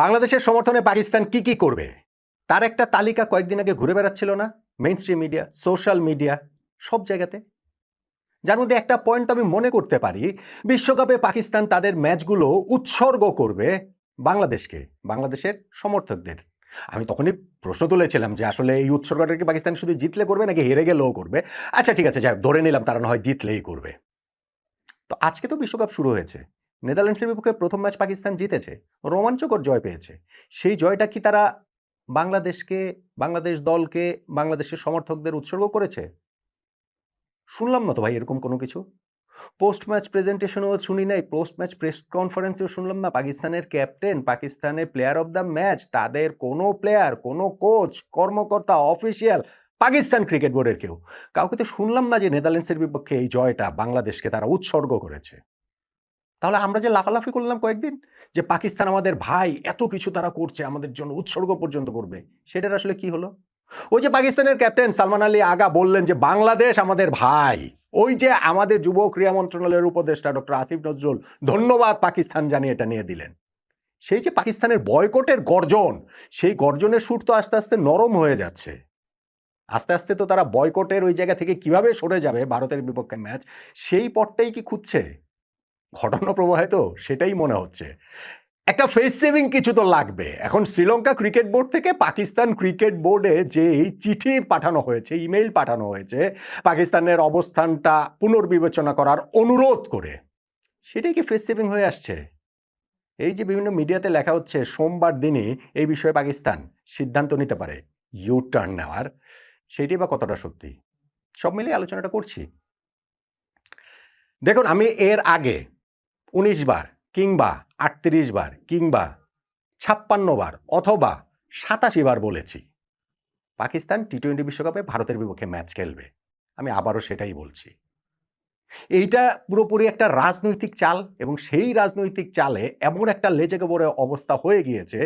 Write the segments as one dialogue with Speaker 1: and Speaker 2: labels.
Speaker 1: বাংলাদেশের সমর্থনে পাকিস্তান কি কি করবে তার একটা তালিকা কয়েকদিন আগে ঘুরে বেড়াচ্ছিল না main stream media, social media, সব জায়গাতে। যার মধ্যে একটা পয়েন্ট আমি মনে করতে পারি, বিশ্বকাপে পাকিস্তান তাদের ম্যাচগুলো উৎসর্গ করবে বাংলাদেশকে, বাংলাদেশের সমর্থকদের। আমি তখনই প্রশ্ন তুলেছিলাম যে আসলে এই উৎসর্গটা কি পাকিস্তান শুধু জিতলে করবে নাকি হেরে গেলেও করবে। আচ্ছা ঠিক আছে, যাই হোক, ধরে নিলাম তারা না হয় জিতলেই করবে। তো আজকে তো বিশ্বকাপ শুরু হয়েছে, নেদারল্যান্ডসের বিপক্ষে প্রথম ম্যাচ পাকিস্তান জিতেছে, রোমাঞ্চকর জয় পেয়েছে। সেই জয়টা কি তারা বাংলাদেশকে, বাংলাদেশ দলকে, বাংলাদেশের সমর্থকদের উৎসর্গ করেছে? শুনলাম না তো ভাই এরকম কোনো কিছু। পোস্ট ম্যাচ প্রেজেন্টেশনও শুনি নাই, পোস্ট ম্যাচ প্রেস কনফারেন্সেও শুনলাম না। পাকিস্তানের ক্যাপ্টেন, পাকিস্তানের প্লেয়ার অফ দ্য ম্যাচ, তাদের কোনো প্লেয়ার, কোনো কোচ, কর্মকর্তা, অফিসিয়াল, পাকিস্তান ক্রিকেট বোর্ডের কেউ, কাউকে তো শুনলাম না যে নেদারল্যান্ডসের বিপক্ষে এই জয়টা বাংলাদেশকে তারা উৎসর্গ করেছে। তাহলে আমরা যে লাফালাফি করলাম কয়েকদিন যে পাকিস্তান আমাদের ভাই, এত কিছু তারা করছে আমাদের জন্য, উৎসর্গ পর্যন্ত করবে, সেটার আসলে কি হলো? ওই যে পাকিস্তানের ক্যাপ্টেন সালমান আলী আগা বললেন যে বাংলাদেশ আমাদের ভাই, ওই যে আমাদের যুব ক্রীড়া মন্ত্রণালয়ের উপদেষ্টা ডক্টর আসিফ নজরুল ধন্যবাদ পাকিস্তান জানিয়ে এটা নিয়ে দিলেন। সেই যে পাকিস্তানের বয়কটের গর্জন, সেই গর্জনের সুর তো আস্তে আস্তে নরম হয়ে যাচ্ছে। আস্তে আস্তে তো তারা বয়কটের ওই জায়গা থেকে কিভাবে সরে যাবে ভারতের বিপক্ষে ম্যাচ, সেই পথটাই কি খুঁজছে? ঘটনা প্রবাহে তো সেটাই মনে হচ্ছে। একটা ফেস সেভিং কিছু তো লাগবে। এখন শ্রীলঙ্কা ক্রিকেট বোর্ড থেকে পাকিস্তান ক্রিকেট বোর্ডে যেই চিঠি পাঠানো হয়েছে, ইমেইল পাঠানো হয়েছে পাকিস্তানের অবস্থানটা পুনর্বিবেচনা করার অনুরোধ করে, সেটাই কি ফেস সেভিং হয়ে আসছে? এই যে বিভিন্ন মিডিয়াতে লেখা হচ্ছে সোমবার দিনই এই বিষয়ে পাকিস্তান সিদ্ধান্ত নিতে পারে ইউ টার্ন নেওয়ার, সেটাই বা কতটা সত্যি? সব মিলিয়ে আলোচনাটা করছি। দেখুন, আমি এর আগে ১৯ বার কিংবা ৩৮ বার কিংবা ৫৬ বার অথবা ৮৭ বার বলেছি পাকিস্তান টি-20 বিশ্বকাপে ভারতের বিপক্ষে ম্যাচ খেলবে। আমি আবারও সেটাই বলছি। এইটা পুরোপুরি একটা রাজনৈতিক চাল, এবং সেই রাজনৈতিক চালে এমন একটা লেজে গোবরে অবস্থা হয়ে গিয়েছে,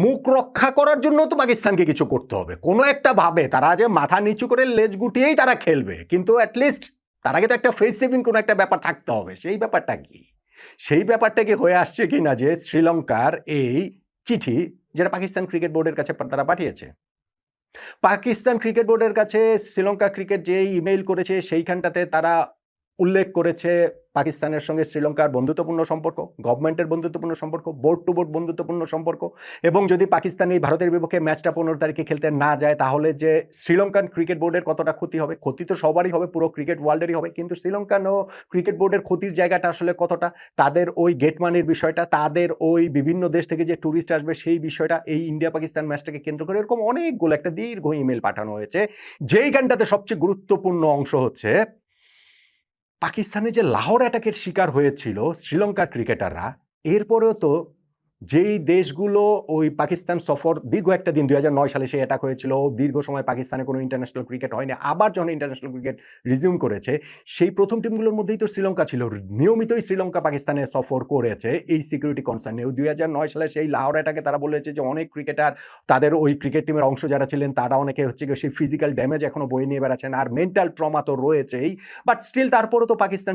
Speaker 1: মুখ রক্ষা করার জন্য তো পাকিস্তানকে কিছু করতে হবে। কোনো একটা ভাবে তারা যে মাথা নিচু করে লেজ গুটিয়েই তারা খেলবে, কিন্তু অ্যাটলিস্ট তার আগে তো একটা ফেস সেভিং কোনো একটা ব্যাপার থাকতে হবে। সেই ব্যাপারটা কি? সেই ব্যাপারটা কি হয়ে আসছে কিনা যে শ্রীলঙ্কার এই চিঠি, যেটা পাকিস্তান ক্রিকেট বোর্ডের কাছে তারা পাঠিয়েছে, পাকিস্তান ক্রিকেট বোর্ডের কাছে শ্রীলঙ্কা ক্রিকেট যে ইমেইল করেছে সেইখানটাতে তারা উল্লেখ করেছে পাকিস্তানের সঙ্গে শ্রীলঙ্কার বন্ধুত্বপূর্ণ সম্পর্ক, গভর্নমেন্টের বন্ধুত্বপূর্ণ সম্পর্ক, বোর্ড টু বোর্ড বন্ধুত্বপূর্ণ সম্পর্ক, এবং যদি পাকিস্তান এই ভারতের বিপক্ষে ম্যাচটা ১৫ তারিখে খেলতে না যায় তাহলে যে শ্রীলঙ্কান ক্রিকেট বোর্ডের কতটা ক্ষতি হবে। ক্ষতি তো সবারই হবে, পুরো ক্রিকেট ওয়ার্ল্ডেরই হবে, কিন্তু শ্রীলঙ্কান ও ক্রিকেট বোর্ডের ক্ষতির জায়গাটা আসলে কতটা, তাদের ওই গেট মানির বিষয়টা, তাদের ওই বিভিন্ন দেশ থেকে যে ট্যুরিস্ট আসবে সেই বিষয়টা, এই ইন্ডিয়া পাকিস্তান ম্যাচটাকে কেন্দ্র করে এরকম অনেকগুলো একটা দীর্ঘ ইমেল পাঠানো হয়েছে। যেইখানটাতে সবচেয়ে গুরুত্বপূর্ণ অংশ হচ্ছে পাকিস্তানে যে লাহোর অ্যাটাকের শিকার হয়েছিল শ্রীলঙ্কার ক্রিকেটাররা, এরপরেও তো যেই দেশগুলো ওই পাকিস্তান সফর, দীর্ঘ একটা দিন ২০০৯ সালে সেই অ্যাটাক হয়েছিল, দীর্ঘ সময় পাকিস্তানে কোনো ইন্টারন্যাশনাল ক্রিকেট হয়নি, আবার যখন ইন্টারন্যাশনাল ক্রিকেট রিজিউম করেছে, সেই প্রথম টিমগুলোর মধ্যেই তো শ্রীলঙ্কা ছিল। নিয়মিতই শ্রীলঙ্কা পাকিস্তানে সফর করেছে এই সিকিউরিটি কনসার্নে। ২০০৯ সালে সেই লাহোর অ্যাটাকে তারা বলেছে যে অনেক ক্রিকেটার, তাদের ওই ক্রিকেট টিমের অংশ যারা ছিলেন তারা অনেকে হচ্ছে গিয়ে সেই ফিজিক্যাল ড্যামেজ এখনো বয়ে নিয়ে বেড়াচ্ছেন, আর মেন্টাল ট্রমা তো রয়েছেই। বাট স্টিল তারপরও তো পাকিস্তান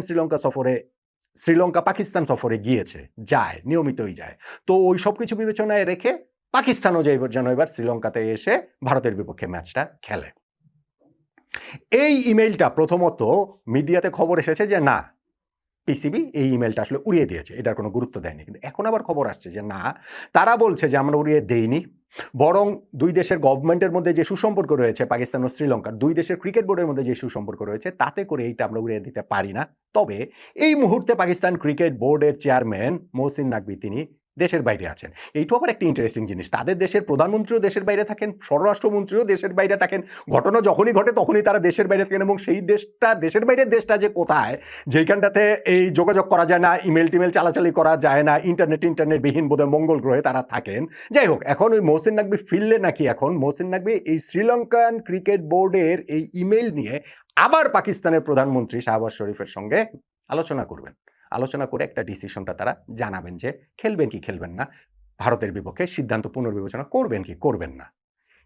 Speaker 1: শ্রীলঙ্কা পাকিস্তান সফরে গিয়েছে, যায়, নিয়মিতই যায়। তো ওই সব কিছু বিবেচনায় রেখে পাকিস্তানও যেন এবার শ্রীলঙ্কাতে এসে ভারতের বিপক্ষে ম্যাচটা খেলে। এই ইমেইলটা প্রথমত মিডিয়াতে খবর এসেছে যে না, পিসিবি এই ইমেলটা আসলে উড়িয়ে দিয়েছে, এটার কোনো গুরুত্ব দেয়নি। কিন্তু এখন আবার খবর আসছে যে না, তারা বলছে যে আমরা উড়িয়ে দেইনি, বরং দুই দেশের গভর্নমেন্টের মধ্যে যে সুসম্পর্ক রয়েছে, পাকিস্তান ও শ্রীলঙ্কার দুই দেশের ক্রিকেট বোর্ডের মধ্যে যে সুসম্পর্ক রয়েছে, তাতে করে এইটা আমরা উড়িয়ে দিতে পারি না। তবে এই মুহূর্তে পাকিস্তান ক্রিকেট বোর্ডের চেয়ারম্যান মহসিন নাকভি তিনি দেশের বাইরে আছেন। এইটাও আবার একটা ইন্টারেস্টিং জিনিস, তাদের দেশের প্রধানমন্ত্রীও দেশের বাইরে থাকেন, স্বরাষ্ট্রমন্ত্রীও দেশের বাইরে থাকেন। ঘটনা যখনই ঘটে তখনই তারা দেশের বাইরে থাকেন, এবং সেই দেশটা, দেশের বাইরের দেশটা যে কোথায়, যেইখানটাতে এই যোগাযোগ করা যায় না, ইমেল টিমেল চালাচালি করা যায় না, ইন্টারনেটবিহীন বোধহয় মঙ্গল গ্রহে তারা থাকেন। যাই হোক, এখন ওই মহসিন নাকভি ফিরলে নাকি এখন মহসিন নাকভি এই শ্রীলঙ্কান ক্রিকেট বোর্ডের এই ইমেল নিয়ে আবার পাকিস্তানের প্রধানমন্ত্রী শাহবাজ শরীফের সঙ্গে আলোচনা করবেন। আলোচনা করে একটা ডিসিশনটা তারা জানাবেন যে খেলবেন কি খেলবেন না, ভারতের বিপক্ষে সিদ্ধান্ত পুনর্বিবেচনা করবেন কি করবেন না।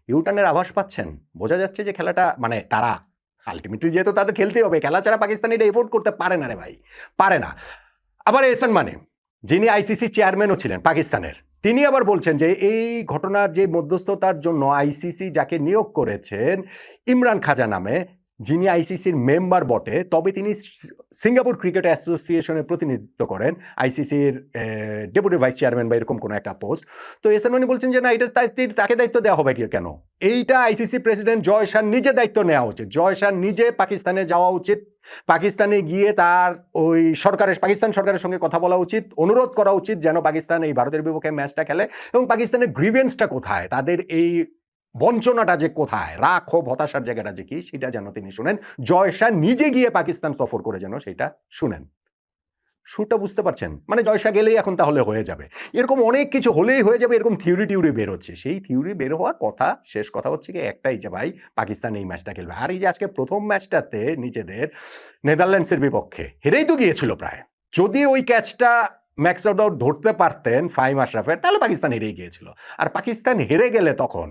Speaker 1: ইউটার্নের আভাস পাচ্ছেন, বোঝা যাচ্ছে যে খেলাটা, মানে তারা আলটিমেটলি যেহেতু তাদের খেলতেই হবে, খেলা ছাড়া পাকিস্তান এটা এফোর্ড করতে পারে না রে ভাই, পারে না। আবার এহসান মানে, যিনি আইসিসি চেয়ারম্যানও ছিলেন পাকিস্তানের, তিনি আবার বলছেন যে এই ঘটনার যে মধ্যস্থতার জন্য আইসিসি যাকে নিয়োগ করেছেন ইমরান খাজা নামে, যিনি আইসিসির মেম্বার বটে, তবে তিনি সিঙ্গাপুর ক্রিকেট অ্যাসোসিয়েশনের প্রতিনিধিত্ব করেন, আইসিসির ডেপুটি ভাইস চেয়ারম্যান বা এরকম কোনো একটা পোস্ট। তো এসএন মনি বলছেন যে না, এটা তাকে দায়িত্ব দেওয়া হবে কেন? এইটা আইসিসি প্রেসিডেন্ট জয় শাহ নিজে দায়িত্ব নেওয়া উচিত। জয় শাহ নিজে পাকিস্তানে যাওয়া উচিত, পাকিস্তানে গিয়ে তার ওই পাকিস্তান সরকারের সঙ্গে কথা বলা উচিত, অনুরোধ করা উচিত যেন পাকিস্তান এই ভারতের বিপক্ষে ম্যাচটা খেলে, এবং পাকিস্তানের গ্রিভেন্সটা কোথায়, তাদের এই বঞ্চনাটা যে কোথায়, রাগ ক্ষোভ হতাশার জায়গাটা যে কি, সেটা যেন তিনি শুনেন। জয় শাহ নিজে গিয়ে পাকিস্তান সফর করে যেন সেটা শুনেন। সুরটা বুঝতে পারছেন? মানে জয় শাহ গেলেই এখন তাহলে হয়ে যাবে, এরকম অনেক কিছু হলেই হয়ে যাবে, এরকম থিওরি টিউরি বের হচ্ছে। সেই থিওরি বের হওয়ার কথা, শেষ কথা হচ্ছে কি একটাই, যে ভাই পাকিস্তান এই ম্যাচটা খেলবে। আর এই যে আজকে প্রথম ম্যাচটাতে নিজেদের নেদারল্যান্ডসের বিপক্ষে হেরেই তো গিয়েছিল প্রায়। যদি ওই ক্যাচটা ম্যাক্স আউট ধরতে পারতেন ফাহিম আশরাফের, তাহলে পাকিস্তান হেরেই গিয়েছিল। আর পাকিস্তান হেরে গেলে তখন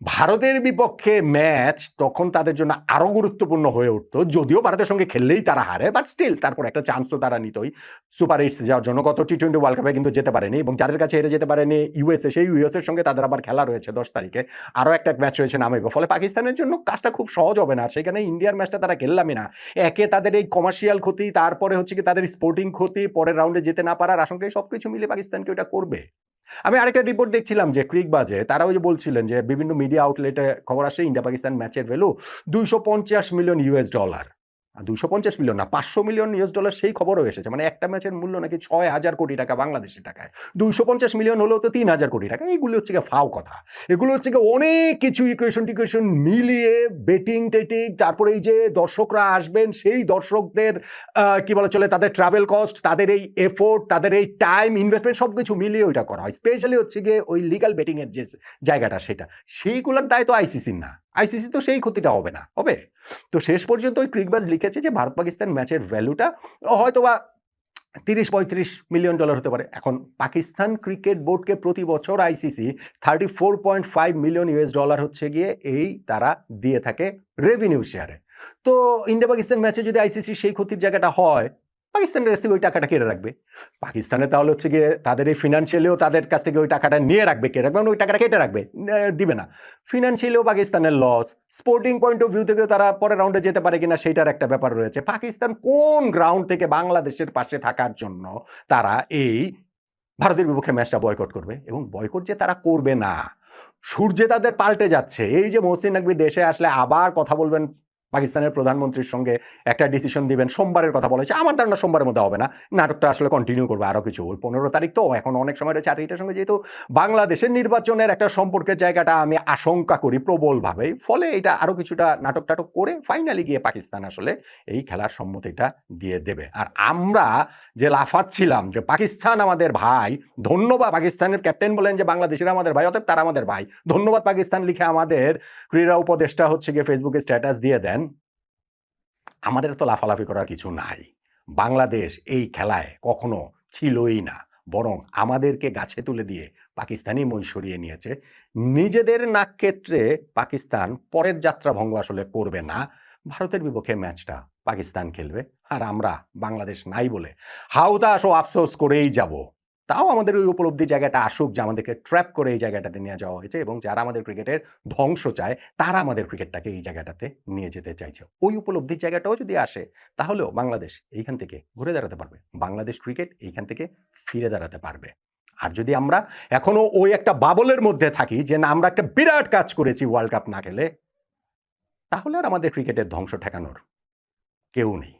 Speaker 1: ভারতের বিপক্ষে ম্যাচ তখন তাদের জন্য আরো গুরুত্বপূর্ণ হয়ে উঠতো। যদিও ভারতের সঙ্গে খেললেই তারা হারে, বাট স্টিল তারপর একটা চান্স তো তারা নিতই সুপার এইটস যাওয়ার জন্য। গত টি-20 ওয়ার্ল্ড কাপে কিন্তু যেতে পারেনি, এবং যাদের কাছে হেরে যেতে পারেনি ইউএসএ, সেই ইউএসএর সঙ্গে তাদের আবার খেলা রয়েছে 10 তারিখে, আরও একটা ম্যাচ রয়েছে নামাইবে। ফলে পাকিস্তানের জন্য কাজটা খুব সহজ হবে না। সেখানে ইন্ডিয়ার ম্যাচটা তারা খেললামই না, একে তাদের এই কমার্শিয়াল ক্ষতি, তারপরে হচ্ছে কি তাদের স্পোর্টিং ক্ষতি, পরের রাউন্ডে যেতে না পারার আশঙ্কায় সবকিছু মিলে পাকিস্তানকে ওটা করবে। আমি আরেকটা রিপোর্ট দেখছিলাম যে ক্রিকবাজে তারা ওই যে বলছিলেন যে বিভিন্ন মিডিয়া আউটলেটে খবর আসে ইন্ডিয়া পাকিস্তান ম্যাচের ভ্যালু $250 মিলিয়ন। 250 মিলিয়ন না, $500 মিলিয়ন সেই খবরও এসেছে। মানে একটা ম্যাচের মূল্য নাকি 6,000 কোটি টাকা বাংলাদেশের টাকায়। 250 মিলিয়ন হলেও তো 3,000 কোটি টাকা। এইগুলো হচ্ছে গিয়ে ফাও কথা। এগুলো হচ্ছে গিয়ে অনেক কিছু ইকুয়েশন মিলিয়ে বেটিং টেটিং, তারপরে এই যে দর্শকরা আসবেন, সেই দর্শকদের কি বলা চলে, তাদের ট্রাভেল কস্ট, তাদের এই এফোর্ট, তাদের এই টাইম ইনভেস্টমেন্ট, সব কিছু মিলিয়ে ওইটা করা হয়। স্পেশালি হচ্ছে গিয়ে ওই লিগাল বেটিং এর যে জায়গাটা, সেইগুলোর দায় তো আইসিসির না। আইসিসি তো সেই ক্ষতিটা হবে না, হবে। তো শেষ পর্যন্ত ওই ক্রিকবাজ লিখেছে যে ভারত পাকিস্তান ম্যাচের ভ্যালুটা হয়তো বা $30-35 মিলিয়ন হতে পারে। এখন পাকিস্তান ক্রিকেট বোর্ডকে প্রতি বছর আইসিসি $34.5 মিলিয়ন হচ্ছে গিয়ে এই তারা দিয়ে থাকে রেভিনিউ শেয়ারে। তো ইন্ডিয়া পাকিস্তান ম্যাচে যদি আইসিসি সেই ক্ষতির জায়গাটা হয়, পাকিস্তানের কাছ থেকে ওই টাকাটা কেটে রাখবে। পাকিস্তানে তাহলে হচ্ছে গিয়ে তাদের এই ফিনান্সিয়ালিও তাদের কাছ থেকে ওই টাকাটা নিয়ে রাখবে, কে রাখবে, ওই টাকাটা কেটে রাখবে, দিবে না। ফিনান্সিয়ালিও পাকিস্তানের loss, sporting point of view থেকেও তারা পরের রাউন্ডে যেতে পারে কিনা সেইটার একটা ব্যাপার রয়েছে। পাকিস্তান কোন গ্রাউন্ড থেকে বাংলাদেশের পাশে থাকার জন্য তারা এই ভারতের বিপক্ষে ম্যাচটা বয়কট করবে? এবং বয়কট যে তারা করবে না, সূর্যে তাদের পাল্টে যাচ্ছে। এই যে মহসিন নকভি দেশে আসলে আবার কথা বলবেন পাকিস্তানের প্রধানমন্ত্রীর সঙ্গে, একটা ডিসিশন দিবেন, সোমবারের কথা বলেছে। আমার ধারণা সোমবারের মধ্যে হবে না, নাটকটা আসলে কন্টিনিউ করবে আরও কিছু। ওই 15 তারিখ তো এখন অনেক সময় রয়েছে। আর এটার সঙ্গে যেহেতু বাংলাদেশের নির্বাচনের একটা সম্পর্কের জায়গাটা আমি আশঙ্কা করি প্রবলভাবে, ফলে এটা আরও কিছুটা নাটক টাটক করে ফাইনালি গিয়ে পাকিস্তান আসলে এই খেলার সম্মতিটা দিয়ে দেবে। আর আমরা যে লাফাচ্ছিলাম যে পাকিস্তান আমাদের ভাই, ধন্যবাদ, পাকিস্তানের ক্যাপ্টেন বলেন যে বাংলাদেশের আমাদের ভাই, অতএব তারা আমাদের ভাই, ধন্যবাদ পাকিস্তান লিখে আমাদের ক্রীড়া উপদেষ্টা হচ্ছে গিয়ে ফেসবুকে স্ট্যাটাস দিয়ে দেন। আমাদের তো লাফালাফি করার কিছু নাই। বাংলাদেশ এই খেলায় কখনো ছিলই না, বরং আমাদেরকে গাছে তুলে দিয়ে পাকিস্তানি মই সরিয়ে নিয়েছে। নিজেদের নাক কেটে পাকিস্তান পরের যাত্রা ভঙ্গ আসলে করবে না। ভারতের বিপক্ষে ম্যাচটা পাকিস্তান খেলবে, আর আমরা বাংলাদেশ নাই বলে হাউতাশ ও আফসোস করেই যাব। তাও আমাদের ওই উপলব্ধির জায়গাটা আসুক যে আমাদেরকে ট্র্যাপ করে এই জায়গাটাতে নিয়ে যাওয়া হয়েছে, এবং যারা আমাদের ক্রিকেটের ধ্বংস চায় তারা আমাদের ক্রিকেটটাকে এই জায়গাটাতে নিয়ে যেতে চাইছে। ওই উপলব্ধির জায়গাটাও যদি আসে, তাহলেও বাংলাদেশ এইখান থেকে ঘুরে দাঁড়াতে পারবে, বাংলাদেশ ক্রিকেট এইখান থেকে ফিরে দাঁড়াতে পারবে। আর যদি আমরা এখনো ওই একটা বাবলের মধ্যে থাকি যে না আমরা একটা বিরাট কাজ করেছি ওয়ার্ল্ড কাপ না খেলে, তাহলে আর আমাদের ক্রিকেটের ধ্বংস ঠেকানোর কেউ নেই।